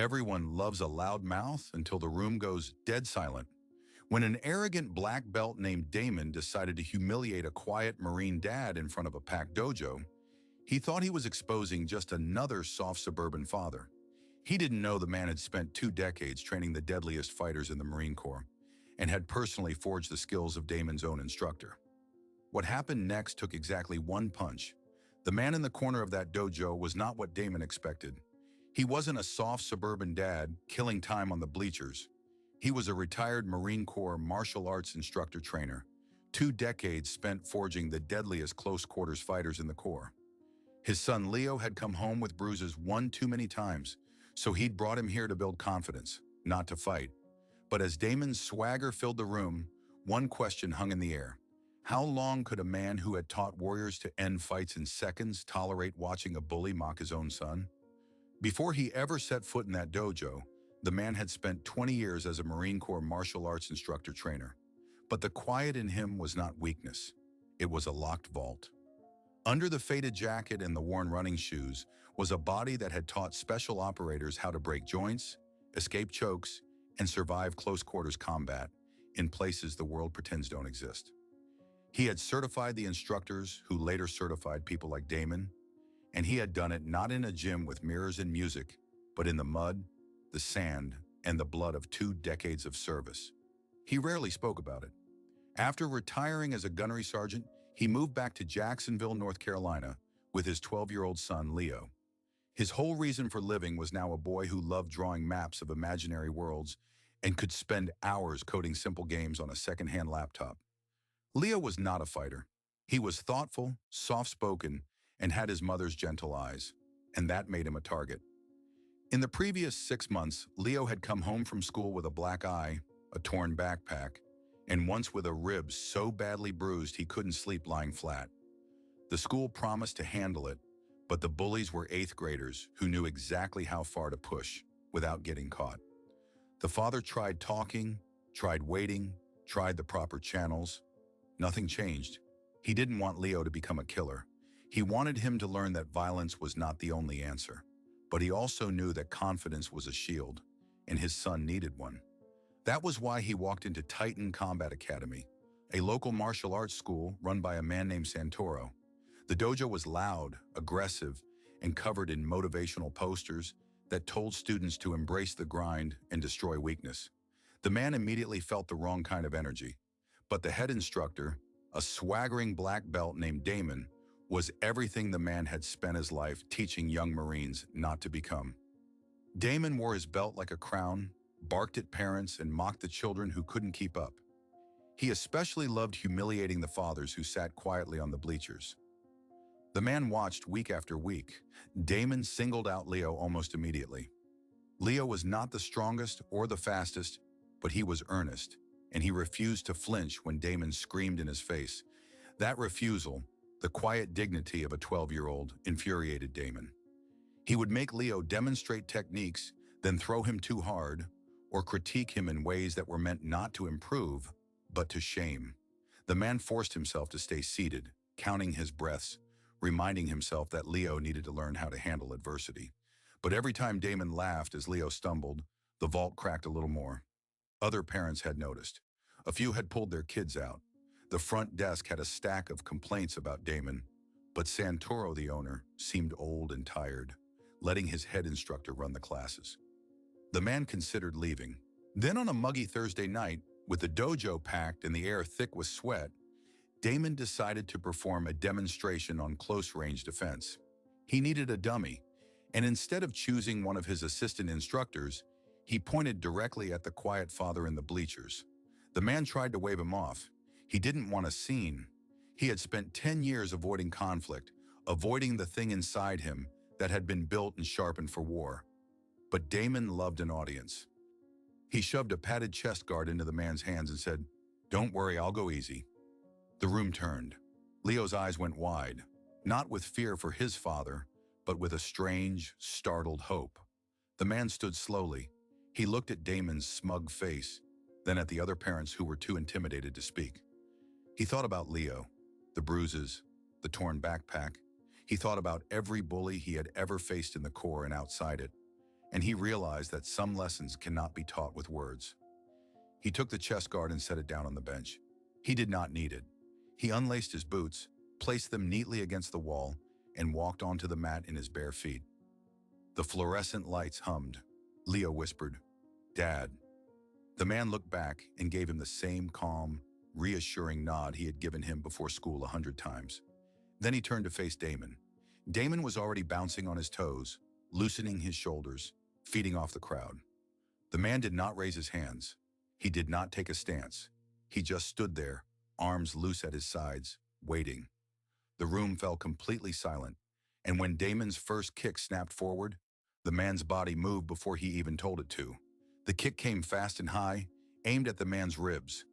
Everyone loves a loud mouth until the room goes dead silent. When an arrogant black belt named Damon decided to humiliate a quiet Marine dad in front of a packed dojo, he thought he was exposing just another soft suburban father. He didn't know the man had spent 2 decades training the deadliest fighters in the Marine Corps and had personally forged the skills of Damon's own instructor. What happened next took exactly one punch. The man in the corner of that dojo was not what Damon expected. He wasn't a soft suburban dad killing time on the bleachers. He was a retired Marine Corps martial arts instructor trainer, 2 decades spent forging the deadliest close-quarters fighters in the Corps. His son Leo had come home with bruises one too many times, so he'd brought him here to build confidence, not to fight. But as Damon's swagger filled the room, one question hung in the air. How long could a man who had taught warriors to end fights in seconds tolerate watching a bully mock his own son? Before he ever set foot in that dojo, the man had spent 20 years as a Marine Corps martial arts instructor trainer. But the quiet in him was not weakness. It was a locked vault. Under the faded jacket and the worn running shoes was a body that had taught special operators how to break joints, escape chokes, and survive close-quarters combat in places the world pretends don't exist. He had certified the instructors who later certified people like Damon, and he had done it not in a gym with mirrors and music, but in the mud, the sand, and the blood of 2 decades of service. He rarely spoke about it. After retiring as a gunnery sergeant, he moved back to Jacksonville, North Carolina, with his 12-year-old son, Leo. His whole reason for living was now a boy who loved drawing maps of imaginary worlds and could spend hours coding simple games on a second-hand laptop. Leo was not a fighter. He was thoughtful, soft-spoken, and had his mother's gentle eyes, and that made him a target. In the previous 6 months, Leo had come home from school with a black eye, a torn backpack, and once with a rib so badly bruised he couldn't sleep lying flat. The school promised to handle it, but the bullies were 8th graders who knew exactly how far to push without getting caught. The father tried talking, tried waiting, tried the proper channels. Nothing changed. He didn't want Leo to become a killer. He wanted him to learn that violence was not the only answer. But he also knew that confidence was a shield, and his son needed one. That was why he walked into Titan Combat Academy, a local martial arts school run by a man named Santoro. The dojo was loud, aggressive, and covered in motivational posters that told students to embrace the grind and destroy weakness. The man immediately felt the wrong kind of energy, but the head instructor, a swaggering black belt named Damon, was everything the man had spent his life teaching young Marines not to become. Damon wore his belt like a crown, barked at parents, and mocked the children who couldn't keep up. He especially loved humiliating the fathers who sat quietly on the bleachers. The man watched week after week. Damon singled out Leo almost immediately. Leo was not the strongest or the fastest, but he was earnest, and he refused to flinch when Damon screamed in his face. That refusal, the quiet dignity of a 12-year-old, infuriated Damon. He would make Leo demonstrate techniques, then throw him too hard, or critique him in ways that were meant not to improve, but to shame. The man forced himself to stay seated, counting his breaths, reminding himself that Leo needed to learn how to handle adversity. But every time Damon laughed as Leo stumbled, the vault cracked a little more. Other parents had noticed. A few had pulled their kids out. The front desk had a stack of complaints about Damon, but Santoro, the owner, seemed old and tired, letting his head instructor run the classes. The man considered leaving. Then on a muggy Thursday night, with the dojo packed and the air thick with sweat, Damon decided to perform a demonstration on close-range defense. He needed a dummy, and instead of choosing one of his assistant instructors, he pointed directly at the quiet father in the bleachers. The man tried to wave him off. He didn't want a scene. He had spent 10 years avoiding conflict, avoiding the thing inside him that had been built and sharpened for war. But Damon loved an audience. He shoved a padded chest guard into the man's hands and said, "Don't worry, I'll go easy." The room turned. Leo's eyes went wide, not with fear for his father, but with a strange, startled hope. The man stood slowly. He looked at Damon's smug face, then at the other parents who were too intimidated to speak. He thought about Leo, the bruises, the torn backpack. He thought about every bully he had ever faced in the Corps and outside it. and he realized that some lessons cannot be taught with words. He took the chest guard and set it down on the bench. He did not need it. He unlaced his boots, placed them neatly against the wall, and walked onto the mat in his bare feet. The fluorescent lights hummed. Leo whispered, "Dad." The man looked back and gave him the same calm, reassuring nod he had given him before school 100 times. Then he turned to face Damon. Damon was already bouncing on his toes, loosening his shoulders, feeding off the crowd. The man did not raise his hands. He did not take a stance. He just stood there, arms loose at his sides, waiting. The room fell completely silent, and when Damon's first kick snapped forward, the man's body moved before he even told it to. The kick came fast and high, aimed at the man's ribs.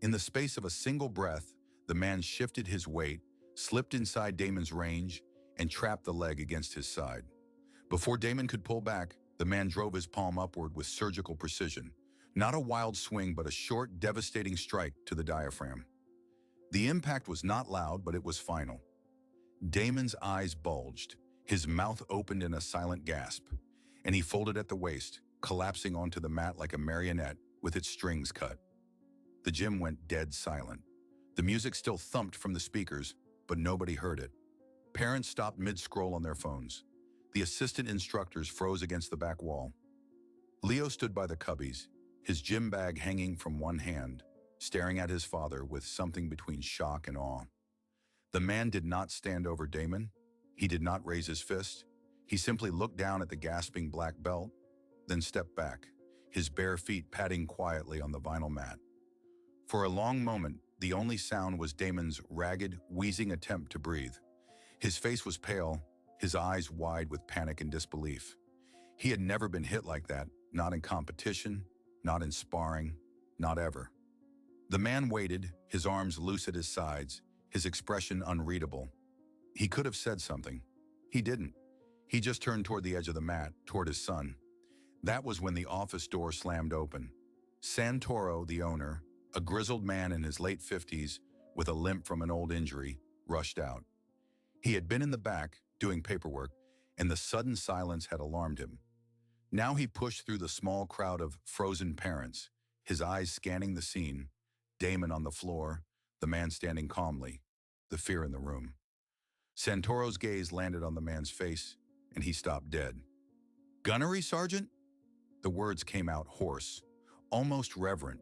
In the space of a single breath, the man shifted his weight, slipped inside Damon's range, and trapped the leg against his side. Before Damon could pull back, the man drove his palm upward with surgical precision. Not a wild swing, but a short, devastating strike to the diaphragm. The impact was not loud, but it was final. Damon's eyes bulged, his mouth opened in a silent gasp, and he folded at the waist, collapsing onto the mat like a marionette with its strings cut. The gym went dead silent. The music still thumped from the speakers, but nobody heard it. Parents stopped mid-scroll on their phones. The assistant instructors froze against the back wall. Leo stood by the cubbies, his gym bag hanging from one hand, staring at his father with something between shock and awe. The man did not stand over Damon. He did not raise his fist. He simply looked down at the gasping black belt, then stepped back, his bare feet padding quietly on the vinyl mat. For a long moment, the only sound was Damon's ragged, wheezing attempt to breathe. His face was pale, his eyes wide with panic and disbelief. He had never been hit like that, not in competition, not in sparring, not ever. The man waited, his arms loose at his sides, his expression unreadable. He could have said something. He didn't. He just turned toward the edge of the mat, toward his son. That was when the office door slammed open. Santoro, the owner, a grizzled man in his late 50s with a limp from an old injury, rushed out. He had been in the back, doing paperwork, and the sudden silence had alarmed him. Now he pushed through the small crowd of frozen parents, his eyes scanning the scene, Damon on the floor, the man standing calmly, the fear in the room. Santoro's gaze landed on the man's face, and he stopped dead. "Gunnery, Sergeant?" The words came out hoarse, almost reverent.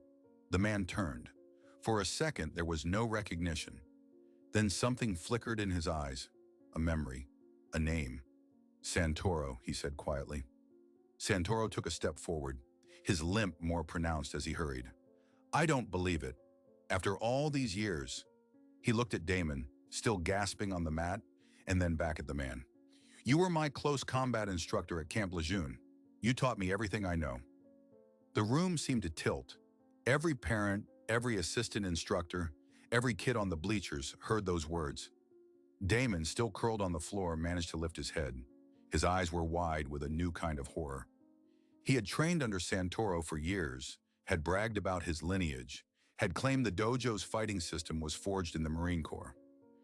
The man turned. For a second, there was no recognition. Then something flickered in his eyes, a memory, a name. "Santoro," he said quietly. Santoro took a step forward, his limp more pronounced as he hurried. "I don't believe it. After all these years." He looked at Damon, still gasping on the mat, and then back at the man. "You were my close combat instructor at Camp Lejeune. You taught me everything I know." The room seemed to tilt. Every parent, every assistant instructor, every kid on the bleachers heard those words. Damon, still curled on the floor, managed to lift his head. His eyes were wide with a new kind of horror. He had trained under Santoro for years, had bragged about his lineage, had claimed the dojo's fighting system was forged in the Marine Corps.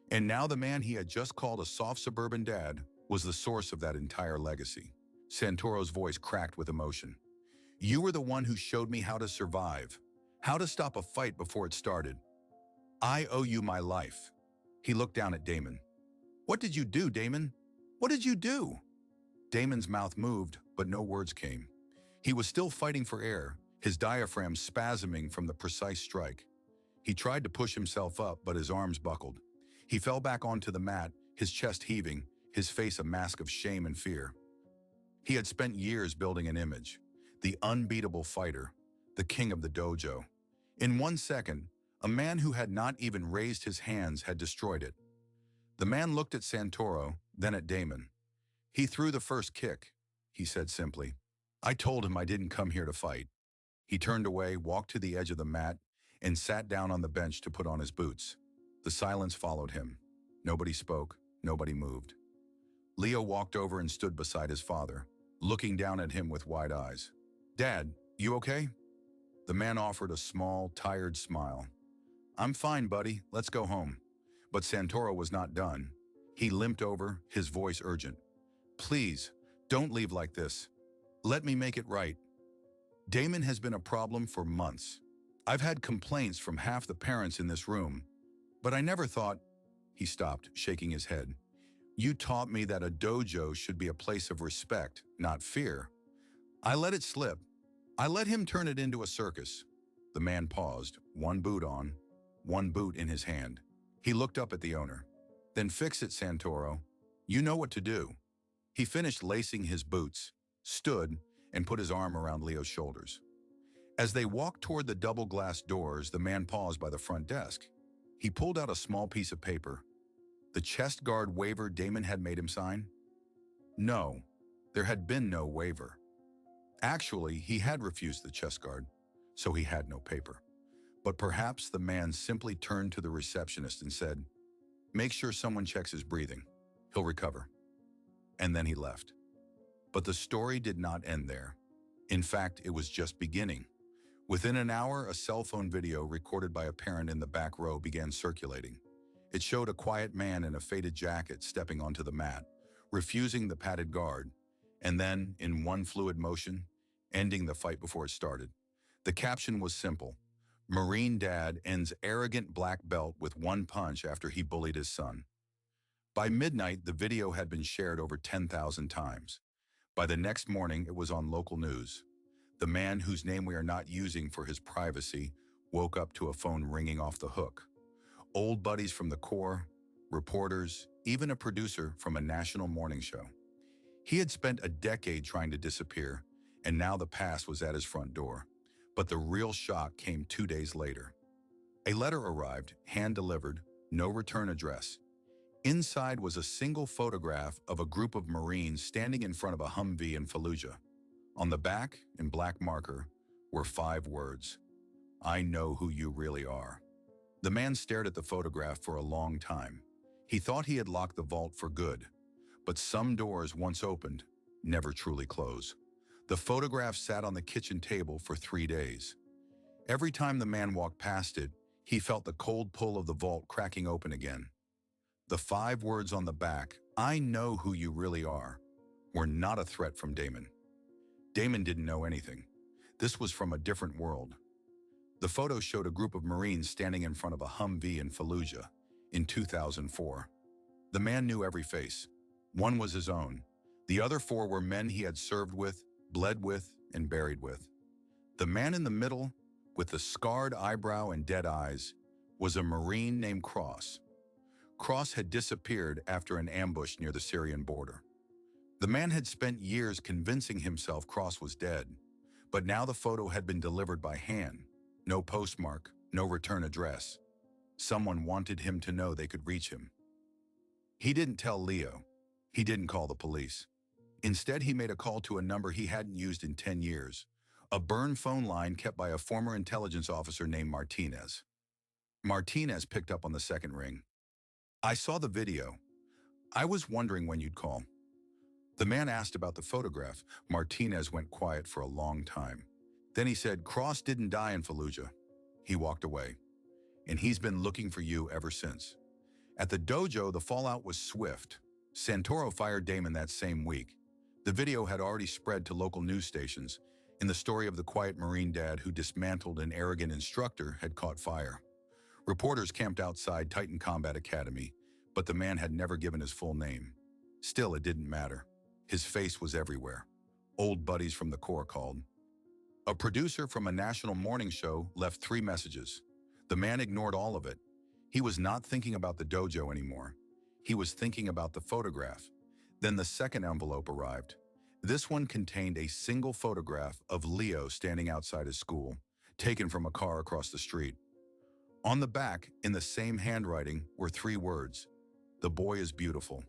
And now the man he had just called a soft suburban dad was the source of that entire legacy. Santoro's voice cracked with emotion. "You were the one who showed me how to survive, how to stop a fight before it started. I owe you my life." He looked down at Damon. "What did you do, Damon? What did you do?" Damon's mouth moved, but no words came. He was still fighting for air, his diaphragm spasming from the precise strike. He tried to push himself up, but his arms buckled. He fell back onto the mat, his chest heaving, his face a mask of shame and fear. He had spent years building an image, the unbeatable fighter, the king of the dojo. In 1 second, a man who had not even raised his hands had destroyed it. The man looked at Santoro, then at Damon. "He threw the first kick," he said simply. "I told him I didn't come here to fight." He turned away, walked to the edge of the mat, and sat down on the bench to put on his boots. The silence followed him. Nobody spoke, nobody moved. Leo walked over and stood beside his father, looking down at him with wide eyes. "Dad, you okay?" The man offered a small, tired smile. "I'm fine, buddy. Let's go home." But Santoro was not done. He limped over, his voice urgent. "Please, don't leave like this." Let me make it right. Damon has been a problem for months. I've had complaints from half the parents in this room, but I never thought—" He stopped, shaking his head. "You taught me that a dojo should be a place of respect, not fear. I let it slip. I let him turn it into a circus." The man paused, one boot on, one boot in his hand. He looked up at the owner. "Then fix it, Santoro. You know what to do." He finished lacing his boots, stood, and put his arm around Leo's shoulders. As they walked toward the double-glass doors, the man paused by the front desk. He pulled out a small piece of paper. The chest guard waiver Damon had made him sign? No, there had been no waiver. Actually, he had refused the chest guard, so he had no paper. But perhaps the man simply turned to the receptionist and said, "Make sure someone checks his breathing. He'll recover." And then he left. But the story did not end there. In fact, it was just beginning. Within an hour, a cell phone video recorded by a parent in the back row began circulating. It showed a quiet man in a faded jacket stepping onto the mat, refusing the padded guard, and then, in one fluid motion, ending the fight before it started. The caption was simple: "Marine Dad ends arrogant black belt with one punch after he bullied his son." By midnight, the video had been shared over 10,000 times. By the next morning, it was on local news. The man, whose name we are not using for his privacy, woke up to a phone ringing off the hook. Old buddies from the Corps, reporters, even a producer from a national morning show. He had spent a decade trying to disappear, and now the past was at his front door. But the real shock came 2 days later. A letter arrived, hand-delivered, no return address. Inside was a single photograph of a group of Marines standing in front of a Humvee in Fallujah. On the back, in black marker, were 5 words: "I know who you really are." The man stared at the photograph for a long time. He thought he had locked the vault for good. But some doors, once opened, never truly close. The photograph sat on the kitchen table for 3 days. Every time the man walked past it, he felt the cold pull of the vault cracking open again. The 5 words on the back, "I know who you really are," were not a threat from Damon. Damon didn't know anything. This was from a different world. The photo showed a group of Marines standing in front of a Humvee in Fallujah in 2004. The man knew every face. One was his own. The other 4 were men he had served with, bled with, and buried with. The man in the middle, with the scarred eyebrow and dead eyes, was a Marine named Cross. Cross had disappeared after an ambush near the Syrian border. The man had spent years convincing himself Cross was dead, but now the photo had been delivered by hand. No postmark, no return address. Someone wanted him to know they could reach him. He didn't tell Leo. He didn't call the police. Instead, he made a call to a number he hadn't used in 10 years, a burned phone line kept by a former intelligence officer named Martinez. Martinez picked up on the second ring. "I saw the video. I was wondering when you'd call." The man asked about the photograph. Martinez went quiet for a long time. Then he said, "Cross didn't die in Fallujah." He walked away. "And he's been looking for you ever since." At the dojo, the fallout was swift. Santoro fired Damon that same week. The video had already spread to local news stations, and the story of the quiet Marine dad who dismantled an arrogant instructor had caught fire. Reporters camped outside Titan Combat Academy, but the man had never given his full name. Still, it didn't matter. His face was everywhere. Old buddies from the Corps called. A producer from a national morning show left 3 messages. The man ignored all of it. He was not thinking about the dojo anymore. He was thinking about the photograph. Then the second envelope arrived. This one contained a single photograph of Leo standing outside his school, taken from a car across the street. On the back, in the same handwriting, were 3 words: "The boy is beautiful."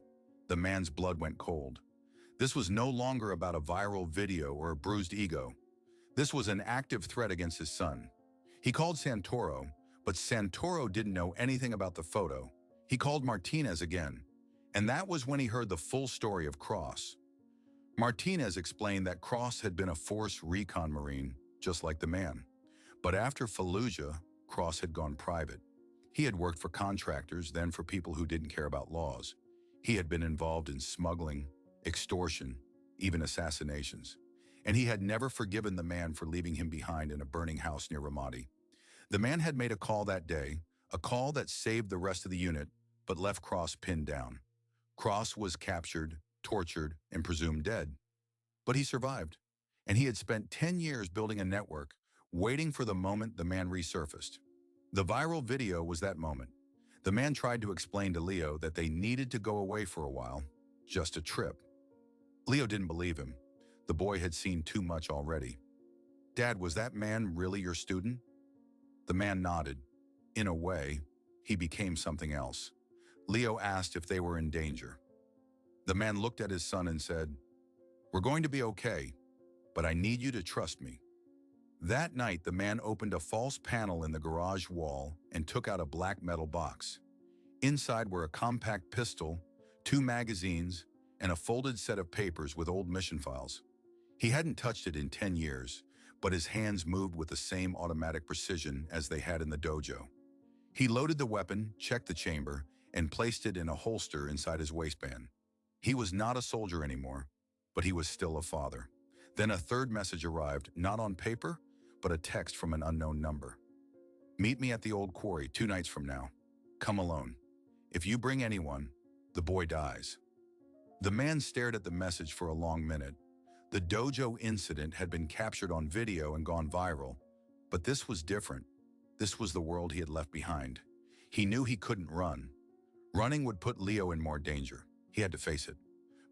The man's blood went cold. This was no longer about a viral video or a bruised ego. This was an active threat against his son. He called Santoro, but Santoro didn't know anything about the photo. He called Martinez again, and that was when he heard the full story of Cross. Martinez explained that Cross had been a force recon Marine, just like the man. But after Fallujah, Cross had gone private. He had worked for contractors, then for people who didn't care about laws. He had been involved in smuggling, extortion, even assassinations. and he had never forgiven the man for leaving him behind in a burning house near Ramadi. The man had made a call that day, a call that saved the rest of the unit, but left Cross pinned down. Cross was captured, tortured, and presumed dead. But he survived, and he had spent 10 years building a network, waiting for the moment the man resurfaced. The viral video was that moment. The man tried to explain to Leo that they needed to go away for a while, just a trip. Leo didn't believe him. The boy had seen too much already. "Dad, was that man really your student?" The man nodded. In a way, he became something else. Leo asked if they were in danger. The man looked at his son and said, "We're going to be okay, but I need you to trust me." That night, the man opened a false panel in the garage wall and took out a black metal box. Inside were a compact pistol, 2 magazines, and a folded set of papers with old mission files. He hadn't touched it in 10 years, but his hands moved with the same automatic precision as they had in the dojo. He loaded the weapon, checked the chamber, and placed it in a holster inside his waistband. He was not a soldier anymore, but he was still a father. Then a third message arrived, not on paper, but a text from an unknown number. "Meet me at the old quarry 2 nights from now. Come alone. If you bring anyone, the boy dies." The man stared at the message for a long minute. The dojo incident had been captured on video and gone viral, but this was different. This was the world he had left behind. He knew he couldn't run. Running would put Leo in more danger. He had to face it.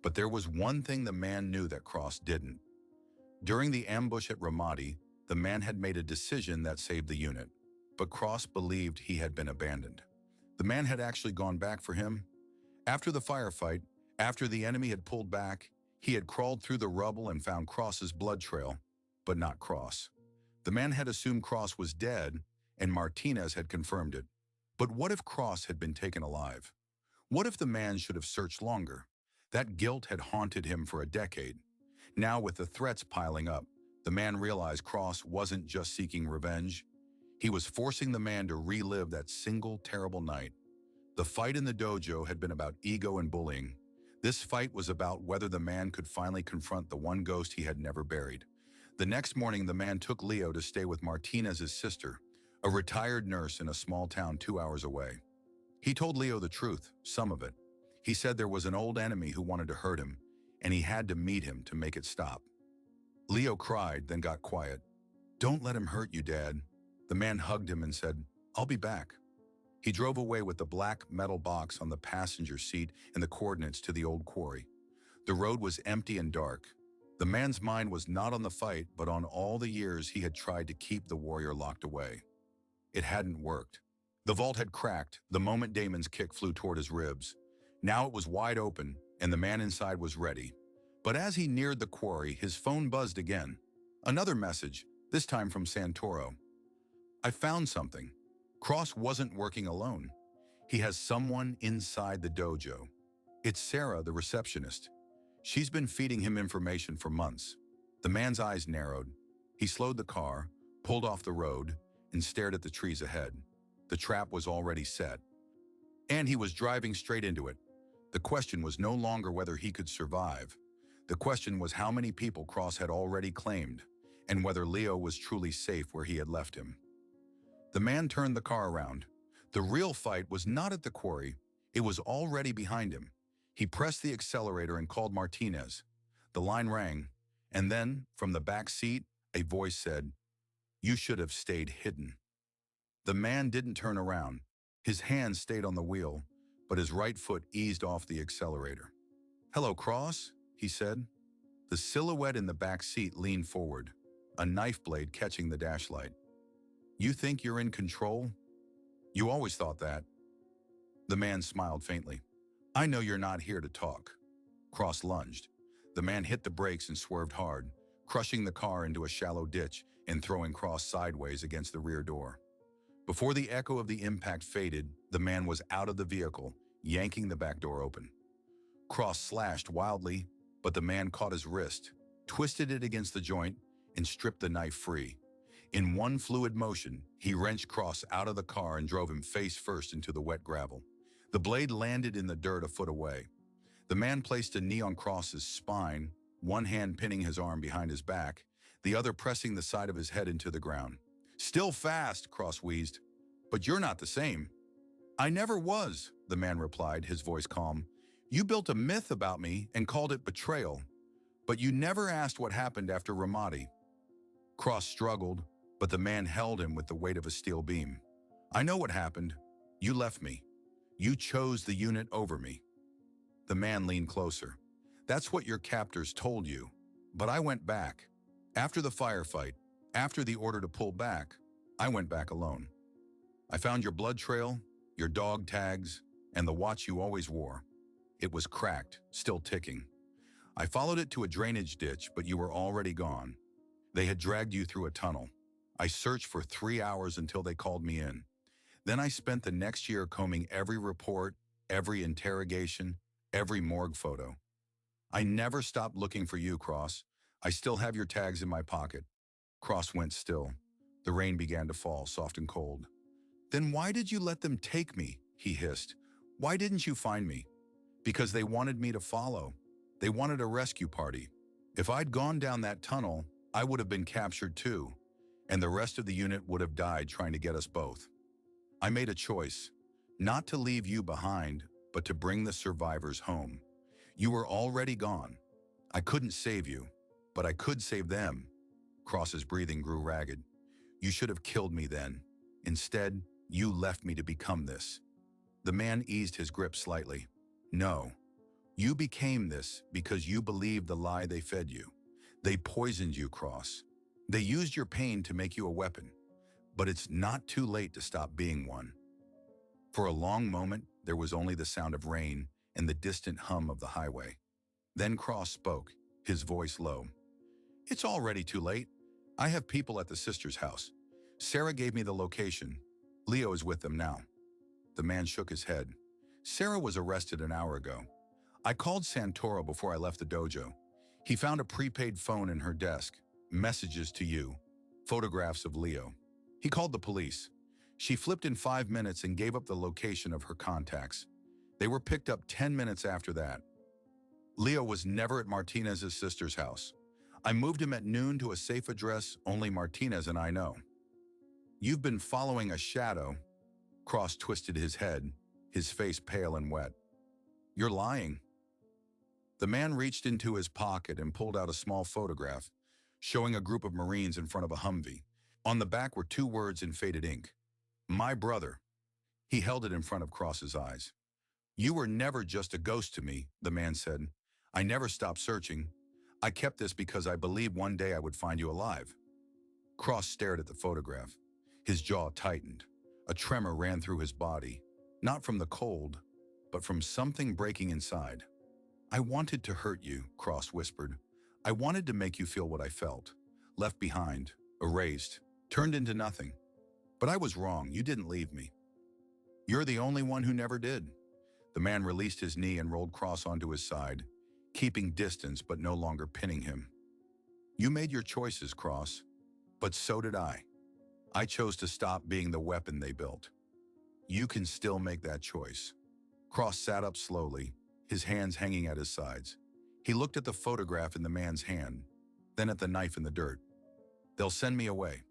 But there was one thing the man knew that Cross didn't. During the ambush at Ramadi, the man had made a decision that saved the unit, but Cross believed he had been abandoned. The man had actually gone back for him. After the firefight, after the enemy had pulled back, he had crawled through the rubble and found Cross's blood trail, but not Cross. The man had assumed Cross was dead, and Martinez had confirmed it. But what if Cross had been taken alive? What if the man should have searched longer? That guilt had haunted him for a decade. Now, with the threats piling up, the man realized Cross wasn't just seeking revenge. He was forcing the man to relive that single terrible night. The fight in the dojo had been about ego and bullying. This fight was about whether the man could finally confront the one ghost he had never buried. The next morning, the man took Leo to stay with Martinez's sister, a retired nurse in a small town 2 hours away. He told Leo the truth, some of it. He said there was an old enemy who wanted to hurt him, and he had to meet him to make it stop. Leo cried, then got quiet. "Don't let him hurt you, Dad." The man hugged him and said, "I'll be back." He drove away with the black metal box on the passenger seat and the coordinates to the old quarry. The road was empty and dark. The man's mind was not on the fight, but on all the years he had tried to keep the warrior locked away. It hadn't worked. The vault had cracked the moment Damon's kick flew toward his ribs. Now it was wide open, and the man inside was ready. But as he neared the quarry, his phone buzzed again. Another message, this time from Santoro. "I found something. Cross wasn't working alone. He has someone inside the dojo. It's Sarah, the receptionist. She's been feeding him information for months." The man's eyes narrowed. He slowed the car, pulled off the road, and stared at the trees ahead. The trap was already set, and he was driving straight into it. The question was no longer whether he could survive. The question was how many people Cross had already claimed, and whether Leo was truly safe where he had left him. The man turned the car around. The real fight was not at the quarry. It was already behind him. He pressed the accelerator and called Martinez. The line rang, and then, from the back seat, a voice said, "You should have stayed hidden." The man didn't turn around. His hand stayed on the wheel, but his right foot eased off the accelerator. "Hello, Cross," he said. The silhouette in the back seat leaned forward, a knife blade catching the dashlight. "You think you're in control? You always thought that." The man smiled faintly. "I know you're not here to talk." Cross lunged. The man hit the brakes and swerved hard, crushing the car into a shallow ditch and throwing Cross sideways against the rear door. Before the echo of the impact faded, the man was out of the vehicle, yanking the back door open. Cross slashed wildly, but the man caught his wrist, twisted it against the joint, and stripped the knife free. In one fluid motion, he wrenched Cross out of the car and drove him face first into the wet gravel. The blade landed in the dirt a foot away. The man placed a knee on Cross's spine, one hand pinning his arm behind his back, the other pressing the side of his head into the ground. "Still fast," Cross wheezed. "But you're not the same." "I never was," the man replied, his voice calm. "You built a myth about me and called it betrayal, but you never asked what happened after Ramadi." Cross struggled, but the man held him with the weight of a steel beam. "I know what happened. You left me. You chose the unit over me." The man leaned closer. "That's what your captors told you. But I went back. After the firefight, after the order to pull back, I went back alone. I found your blood trail, your dog tags, and the watch you always wore. It was cracked, still ticking. I followed it to a drainage ditch, but you were already gone. They had dragged you through a tunnel. I searched for 3 hours until they called me in. Then I spent the next year combing every report, every interrogation, every morgue photo. I never stopped looking for you, Cross. I still have your tags in my pocket." Cross went still. The rain began to fall, soft and cold. "Then why did you let them take me?" he hissed. "Why didn't you find me?" "Because they wanted me to follow. They wanted a rescue party. If I'd gone down that tunnel, I would have been captured too, and the rest of the unit would have died trying to get us both. I made a choice, not to leave you behind, but to bring the survivors home. You were already gone. I couldn't save you, but I could save them." Cross's breathing grew ragged. "You should have killed me then. Instead, you left me to become this." The man eased his grip slightly. "No. You became this because you believed the lie they fed you. They poisoned you, Cross. They used your pain to make you a weapon. But it's not too late to stop being one." For a long moment, there was only the sound of rain and the distant hum of the highway. Then Cross spoke, his voice low. "It's already too late. I have people at the sister's house. Sarah gave me the location. Leo is with them now." The man shook his head. "Sarah was arrested an hour ago. I called Santoro before I left the dojo. He found a prepaid phone in her desk, messages to you, photographs of Leo. He called the police. She flipped in 5 minutes and gave up the location of her contacts. They were picked up 10 minutes after that. Leo was never at Martinez's sister's house. I moved him at noon to a safe address only Martinez and I know." "You've been following a shadow." Cross twisted his head, his face pale and wet. "You're lying." The man reached into his pocket and pulled out a small photograph, showing a group of Marines in front of a Humvee. On the back were 2 words in faded ink. "My brother." He held it in front of Cross's eyes. "You were never just a ghost to me," the man said. "I never stopped searching. I kept this because I believed one day I would find you alive." Cross stared at the photograph. His jaw tightened. A tremor ran through his body, not from the cold, but from something breaking inside. "I wanted to hurt you," Cross whispered. "I wanted to make you feel what I felt. Left behind, erased, turned into nothing. But I was wrong. You didn't leave me. You're the only one who never did." The man released his knee and rolled Cross onto his side, keeping distance but no longer pinning him. "You made your choices, Cross, but so did I. I chose to stop being the weapon they built. You can still make that choice." Cross sat up slowly, his hands hanging at his sides. He looked at the photograph in the man's hand, then at the knife in the dirt. "They'll send me away.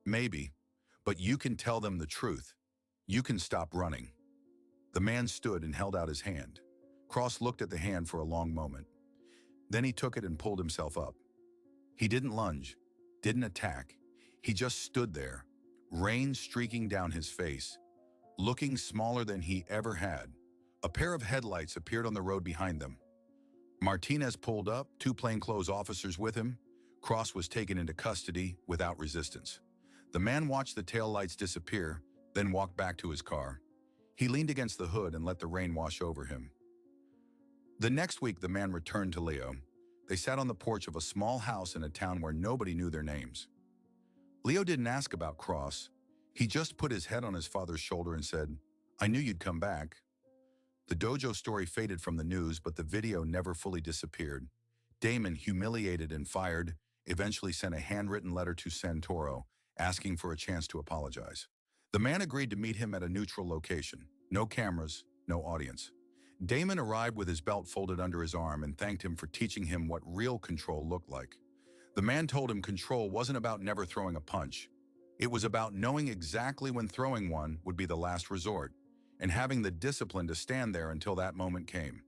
Maybe, but you can tell them the truth. You can stop running." The man stood and held out his hand. Cross looked at the hand for a long moment. Then he took it and pulled himself up. He didn't lunge, didn't attack. He just stood there, rain streaking down his face, looking smaller than he ever had. A pair of headlights appeared on the road behind them. Martinez pulled up, 2 plainclothes officers with him. Cross was taken into custody without resistance. The man watched the taillights disappear, then walked back to his car. He leaned against the hood and let the rain wash over him. The next week, the man returned to Leo. They sat on the porch of a small house in a town where nobody knew their names. Leo didn't ask about Cross. He just put his head on his father's shoulder and said, "I knew you'd come back." The dojo story faded from the news, but the video never fully disappeared. Damon, humiliated and fired, eventually sent a handwritten letter to Santoro, asking for a chance to apologize. The man agreed to meet him at a neutral location. No cameras, no audience. Damon arrived with his belt folded under his arm and thanked him for teaching him what real control looked like. The man told him control wasn't about never throwing a punch. It was about knowing exactly when throwing one would be the last resort, and having the discipline to stand there until that moment came.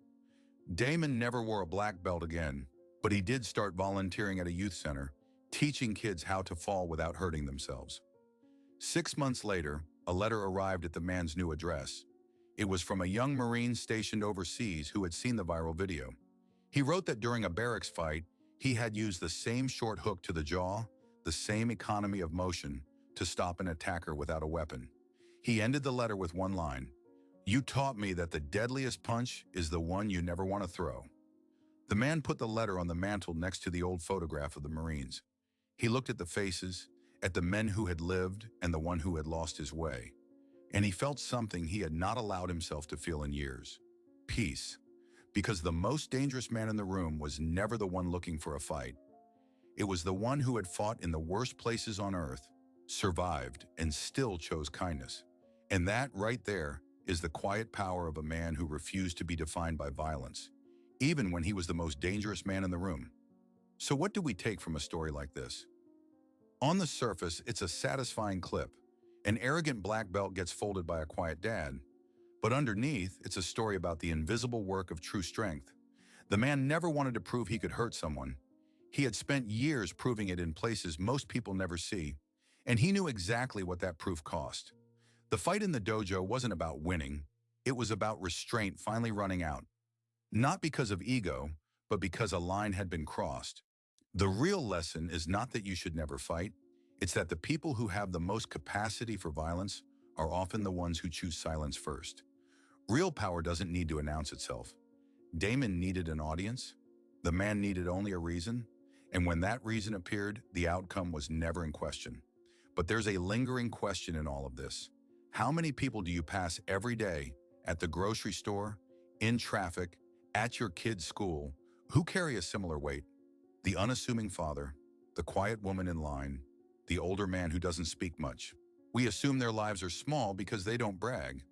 Damon never wore a black belt again, but he did start volunteering at a youth center, teaching kids how to fall without hurting themselves. 6 months later, a letter arrived at the man's new address. It was from a young Marine stationed overseas who had seen the viral video. He wrote that during a barracks fight, he had used the same short hook to the jaw, the same economy of motion, to stop an attacker without a weapon. He ended the letter with one line: "You taught me that the deadliest punch is the one you never want to throw." The man put the letter on the mantle next to the old photograph of the Marines. He looked at the faces, at the men who had lived and the one who had lost his way. And he felt something he had not allowed himself to feel in years: peace. Because the most dangerous man in the room was never the one looking for a fight. It was the one who had fought in the worst places on earth, survived, and still chose kindness. And that, right there, is the quiet power of a man who refused to be defined by violence, even when he was the most dangerous man in the room. So what do we take from a story like this? On the surface, it's a satisfying clip. An arrogant black belt gets folded by a quiet dad. But underneath, it's a story about the invisible work of true strength. The man never wanted to prove he could hurt someone. He had spent years proving it in places most people never see, and he knew exactly what that proof cost. The fight in the dojo wasn't about winning. It was about restraint finally running out. Not because of ego, but because a line had been crossed. The real lesson is not that you should never fight. It's that the people who have the most capacity for violence are often the ones who choose silence first. Real power doesn't need to announce itself. Damon needed an audience. The man needed only a reason. And when that reason appeared, the outcome was never in question. But there's a lingering question in all of this. How many people do you pass every day, at the grocery store, in traffic, at your kid's school, who carry a similar weight? The unassuming father, the quiet woman in line, the older man who doesn't speak much. We assume their lives are small because they don't brag.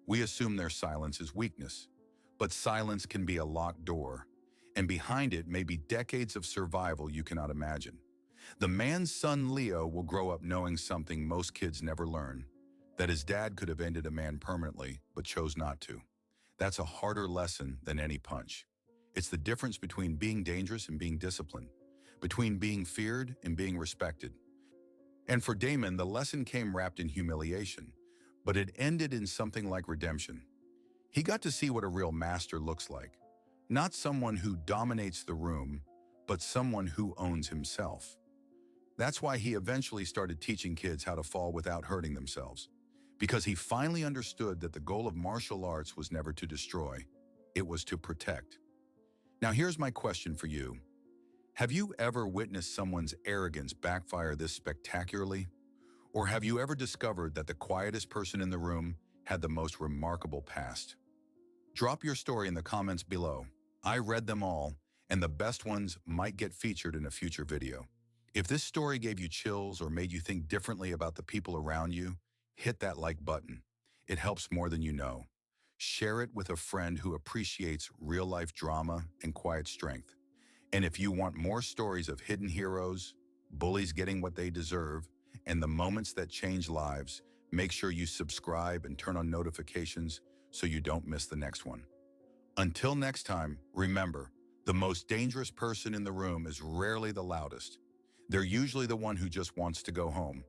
We assume their silence is weakness. But silence can be a locked door, and behind it may be decades of survival you cannot imagine. The man's son Leo will grow up knowing something most kids never learn: that his dad could have ended a man permanently, but chose not to. That's a harder lesson than any punch. It's the difference between being dangerous and being disciplined, between being feared and being respected. And for Damon, the lesson came wrapped in humiliation, but it ended in something like redemption. He got to see what a real master looks like. Not someone who dominates the room, but someone who owns himself. That's why he eventually started teaching kids how to fall without hurting themselves, because he finally understood that the goal of martial arts was never to destroy, it was to protect. Now here's my question for you. Have you ever witnessed someone's arrogance backfire this spectacularly? Or have you ever discovered that the quietest person in the room had the most remarkable past? Drop your story in the comments below. I read them all, and the best ones might get featured in a future video. If this story gave you chills or made you think differently about the people around you, hit that like button. It helps more than you know. Share it with a friend who appreciates real-life drama and quiet strength. And if you want more stories of hidden heroes, bullies getting what they deserve, and the moments that change lives, make sure you subscribe and turn on notifications so you don't miss the next one. Until next time, remember, the most dangerous person in the room is rarely the loudest. They're usually the one who just wants to go home.